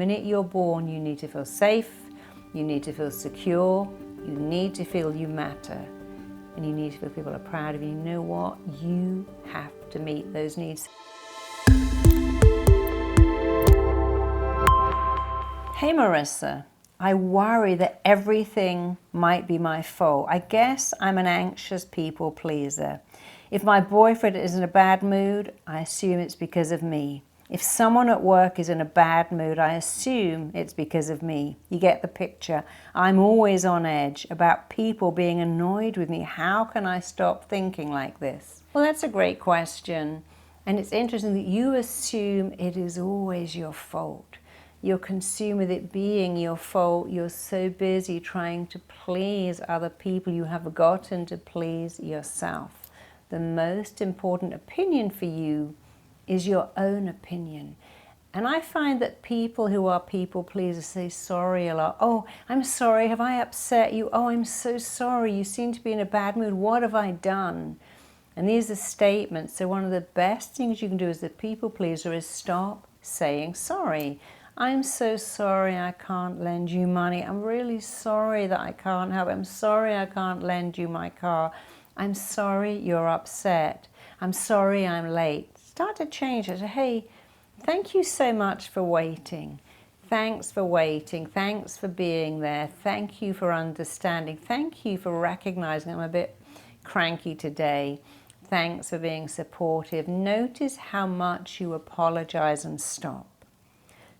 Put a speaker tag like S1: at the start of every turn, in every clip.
S1: minute you're born, you need to feel safe, you need to feel secure, you need to feel you matter, and you need to feel people are proud of you. You know what? You have to meet those needs. Hey Marissa, I worry that everything might be my fault. I guess I'm an anxious people pleaser. If my boyfriend is in a bad mood, I assume it's because of me. If someone at work is in a bad mood, I assume it's because of me. You get the picture. I'm always on edge about people being annoyed with me. How can I stop thinking like this? Well, that's a great question. And it's interesting that you assume it is always your fault. You're consumed with it being your fault. You're so busy trying to please other people, you have forgotten to please yourself. The most important opinion for you is your own opinion. And I find that people who are people pleasers say sorry a lot. Oh, I'm sorry, have I upset you? Oh, I'm so sorry, you seem to be in a bad mood. What have I done? And these are statements. So one of the best things you can do as a people pleaser is stop saying sorry. I'm so sorry I can't lend you money. I'm really sorry that I can't help. I'm sorry I can't lend you my car. I'm sorry you're upset. I'm sorry I'm late. Start to change it. Hey, thank you so much for waiting. Thanks for waiting. Thanks for being there. Thank you for understanding. Thank you for recognizing I'm a bit cranky today. Thanks for being supportive. Notice how much you apologize and stop.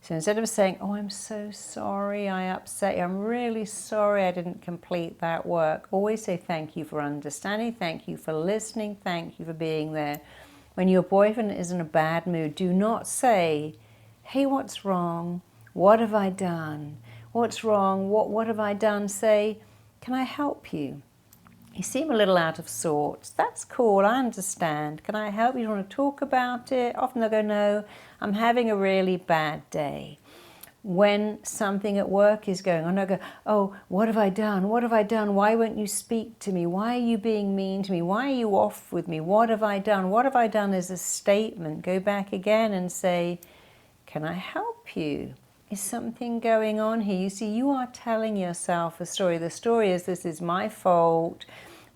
S1: So instead of saying, oh, I'm so sorry I upset you, I'm really sorry I didn't complete that work, always say thank you for understanding, thank you for listening, thank you for being there. When your boyfriend is in a bad mood, do not say, hey, what's wrong? What have I done? What's wrong? What have I done? Say, can I help you? You seem a little out of sorts. That's cool, I understand. Can I help you? Do you want to talk about it? Often they'll go, no, I'm having a really bad day. When something at work is going on, they'll go, oh, what have I done? What have I done? Why won't you speak to me? Why are you being mean to me? Why are you off with me? What have I done? What have I done is a statement. Go back again and say, can I help you? Is something going on here? You see, you are telling yourself a story. The story is, this is my fault.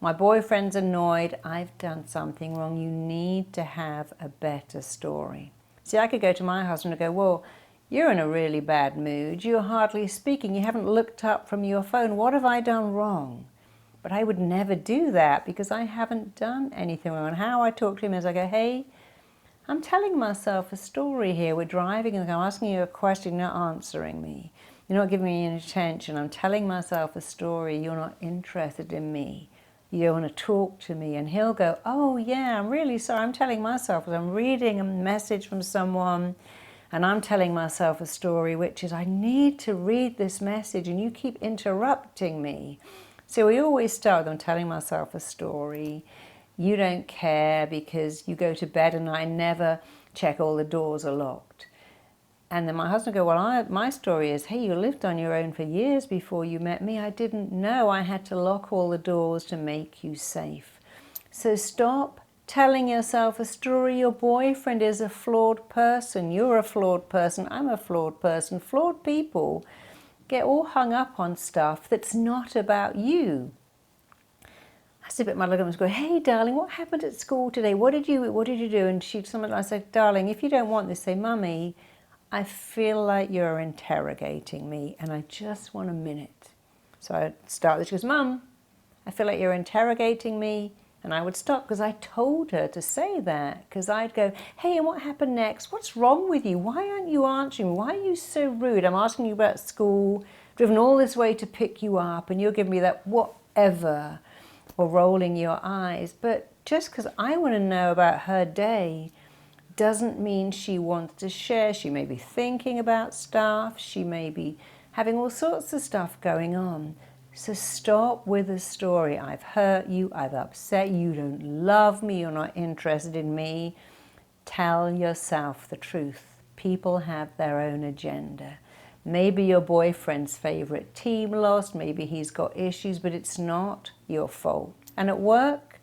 S1: My boyfriend's annoyed. I've done something wrong. You need to have a better story. See, I could go to my husband and go, well, you're in a really bad mood. You're hardly speaking. You haven't looked up from your phone. What have I done wrong? But I would never do that because I haven't done anything wrong. And how I talk to him is I go, hey, I'm telling myself a story here. We're driving and I'm asking you a question, you're not answering me. You're not giving me any attention. I'm telling myself a story. You're not interested in me. You don't want to talk to me. And he'll go, oh yeah, I'm really sorry. I'm telling myself, I'm reading a message from someone and I'm telling myself a story, which is I need to read this message and you keep interrupting me. So we always start with I'm telling myself a story. You don't care because you go to bed and I never check all the doors are locked. And then my husband will go, well, my story is, hey, you lived on your own for years before you met me. I didn't know I had to lock all the doors to make you safe. So stop telling yourself a story. Your boyfriend is a flawed person. You're a flawed person. I'm a flawed person. Flawed people get all hung up on stuff that's not about you. I sit at my look and go, hey, darling, what happened at school today? What did you do? And I said, darling, if you don't want this, say, mummy, I feel like you're interrogating me and I just want a minute. So I start this, she goes, Mum, I feel like you're interrogating me. And I would stop because I told her to say that. Because I'd go, hey, and what happened next? What's wrong with you? Why aren't you answering me? Why are you so rude? I'm asking you about school, driven all this way to pick you up, and you're giving me that whatever, or rolling your eyes. But just because I want to know about her day doesn't mean she wants to share. She may be thinking about stuff. She may be having all sorts of stuff going on. So stop with the story. I've hurt you, I've upset you, you don't love me, you're not interested in me. Tell yourself the truth. People have their own agenda. Maybe your boyfriend's favorite team lost, maybe he's got issues, but it's not your fault. And at work,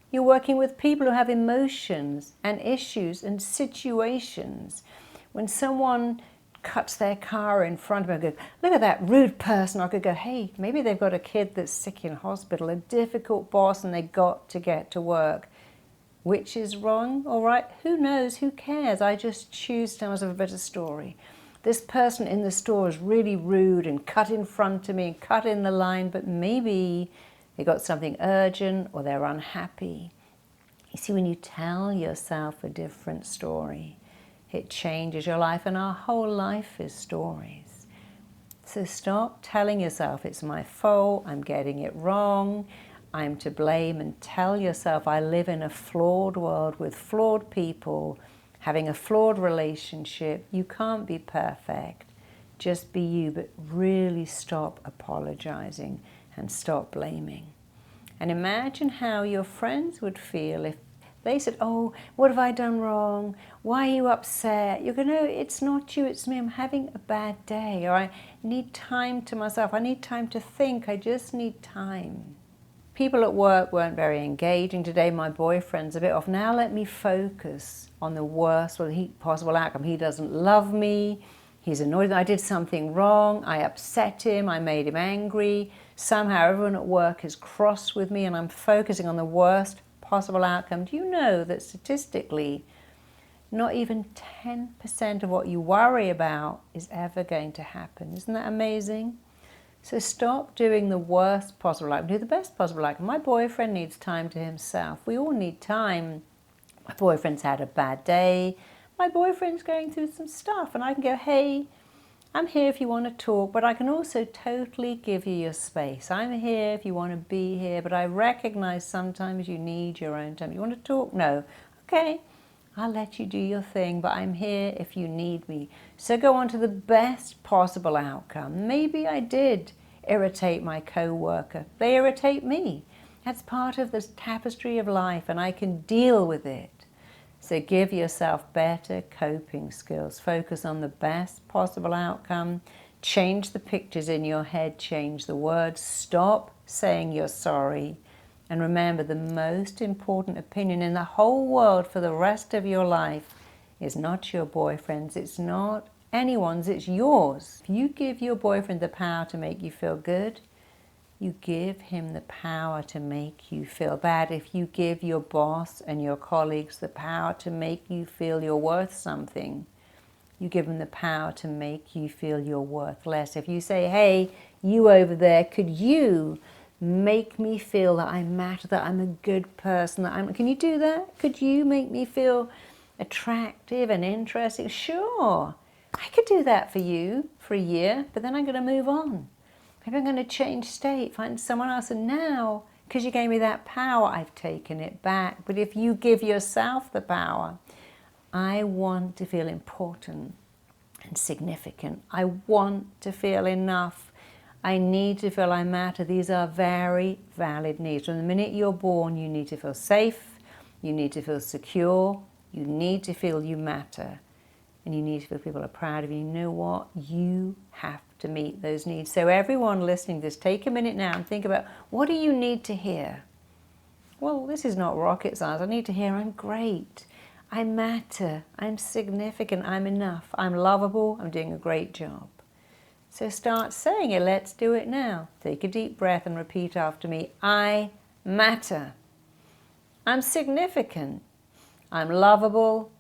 S1: you're working with people who have emotions and issues and situations. When someone cuts their car in front of me. I go, look at that rude person. I could go, hey, maybe they've got a kid that's sick in hospital, a difficult boss, and they got to get to work. Which is wrong, all right? Who knows? Who cares? I just choose to tell myself a better story. This person in the store is really rude and cut in front of me and cut in the line, but maybe they got something urgent or they're unhappy. You see, when you tell yourself a different story, it changes your life, and our whole life is stories. So stop telling yourself it's my fault, I'm getting it wrong, I'm to blame, and tell yourself I live in a flawed world with flawed people, having a flawed relationship. You can't be perfect. Just be you, but really stop apologizing and stop blaming. And imagine how your friends would feel if they said, oh, what have I done wrong? Why are you upset? You're going, no, it's not you, it's me. I'm having a bad day, or I need time to myself. I need time to think. I just need time. People at work weren't very engaging today. My boyfriend's a bit off. Now let me focus on the worst possible outcome. He doesn't love me. He's annoyed that I did something wrong. I upset him. I made him angry. Somehow everyone at work is cross with me, and I'm focusing on the worst possible outcome. Do you know that statistically, not even 10% of what you worry about is ever going to happen? Isn't that amazing? So stop doing the worst possible outcome. Do the best possible outcome. My boyfriend needs time to himself. We all need time. My boyfriend's had a bad day. My boyfriend's going through some stuff, and I can go, hey, I'm here if you want to talk, but I can also totally give you your space. I'm here if you want to be here, but I recognize sometimes you need your own time. You want to talk? No. Okay, I'll let you do your thing, but I'm here if you need me. So go on to the best possible outcome. Maybe I did irritate my co-worker. They irritate me. That's part of the tapestry of life, and I can deal with it. So give yourself better coping skills. Focus on the best possible outcome. Change the pictures in your head. Change the words. Stop saying you're sorry. And remember, the most important opinion in the whole world for the rest of your life is not your boyfriend's. It's not anyone's. It's yours. If you give your boyfriend the power to make you feel good, you give him the power to make you feel bad. If you give your boss and your colleagues the power to make you feel you're worth something, you give them the power to make you feel you're worth less. If you say, hey, you over there, could you make me feel that I matter, that I'm a good person, can you do that? Could you make me feel attractive and interesting? Sure, I could do that for you for a year, but then I'm going to move on. Maybe I'm going to change state, find someone else, and now, because you gave me that power, I've taken it back. But if you give yourself the power, I want to feel important and significant. I want to feel enough. I need to feel I matter. These are very valid needs. From the minute you're born, you need to feel safe, you need to feel secure, you need to feel you matter, and you need to feel people are proud of you. You know what? You have to meet those needs. So everyone listening to this, take a minute now and think about, what do you need to hear? Well, this is not rocket science. I need to hear I'm great, I matter, I'm significant, I'm enough, I'm lovable, I'm doing a great job. So start saying it. Let's do it now. Take a deep breath and repeat after me. I matter. I'm significant. I'm lovable.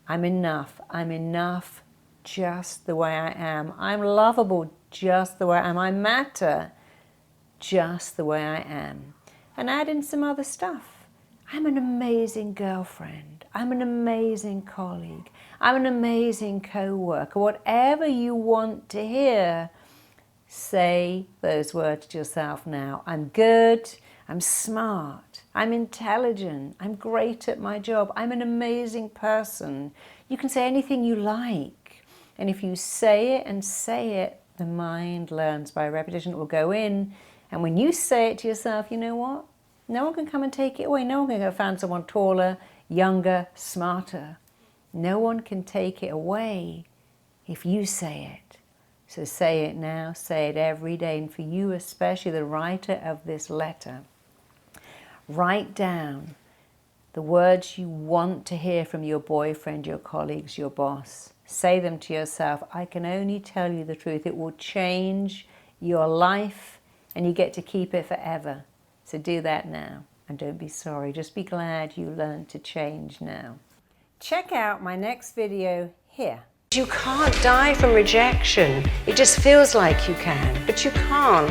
S1: I'm enough. I'm enough just the way I am. I'm lovable just the way I am. I matter just the way I am. And add in some other stuff. I'm an amazing girlfriend. I'm an amazing colleague. I'm an amazing co-worker. Whatever you want to hear, say those words to yourself now. I'm good. I'm smart. I'm intelligent. I'm great at my job. I'm an amazing person. You can say anything you like. And if you say it and say it, the mind learns by repetition. It will go in. And when you say it to yourself, you know what? No one can come and take it away. No one can go find someone taller, younger, smarter. No one can take it away if you say it. So say it now, say it every day. And for you especially, the writer of this letter, write down the words you want to hear from your boyfriend, your colleagues, your boss. Say them to yourself. I can only tell you the truth. It will change your life and you get to keep it forever. So do that now and don't be sorry. Just be glad you learned to change now. Check out my next video here. You can't die from rejection. It just feels like you can, but you can't.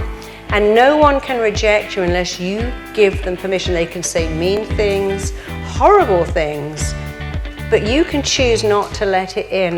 S1: And no one can reject you unless you give them permission. They can say mean things, horrible things, but you can choose not to let it in.